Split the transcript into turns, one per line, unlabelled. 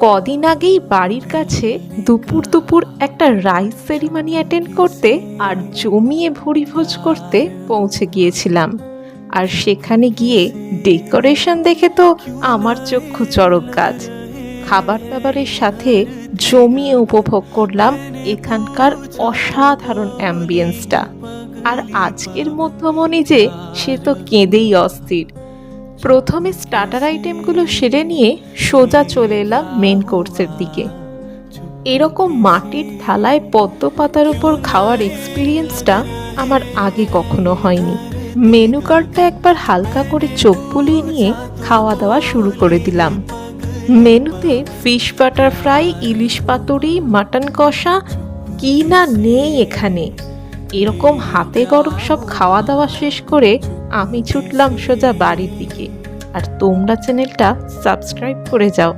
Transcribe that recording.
কদিন আগেই বাড়ির কাছে দুপুর দুপুর একটা রাইস সেরিমনি অ্যাটেন্ড করতে আর জমিয়ে ভুরিভোজ করতে পৌঁছে গিয়েছিলাম। আর সেখানে গিয়ে ডেকোরেশন দেখে তো আমার চক্ষু চড়ক গাছ। খাবার দাবারের সাথে জমিয়ে উপভোগ করলাম এখানকার অসাধারণ অ্যাম্বিয়েন্সটা। আর আজকের মধ্যমণি যে সে তো কেঁদেই অস্থির। প্রথমে স্টার্টার আইটেমগুলো সেরে নিয়ে সোজা চলে এলাম মেন কোর্সের দিকে। এরকম মাটির থালায় পদ্ম পাতার উপর খাওয়ার এক্সপিরিয়েন্সটা আমার আগে কখনো হয়নি। মেনু কার্ডটা একবার হালকা করে চোখ বুলিয়ে নিয়ে খাওয়া দাওয়া শুরু করে দিলাম। মেনুতে ফিশ বাটার ফ্রাই, ইলিশ পাতুরি, মাটন কষা, কি না নেই এখানে। এরকম হাতে গরম সব খাওয়া দাওয়া শেষ করে আমি ছুটলাম সোজা বাড়ির দিকে। আর তোমরা চ্যানেলটা সাবস্ক্রাইব করে যাও।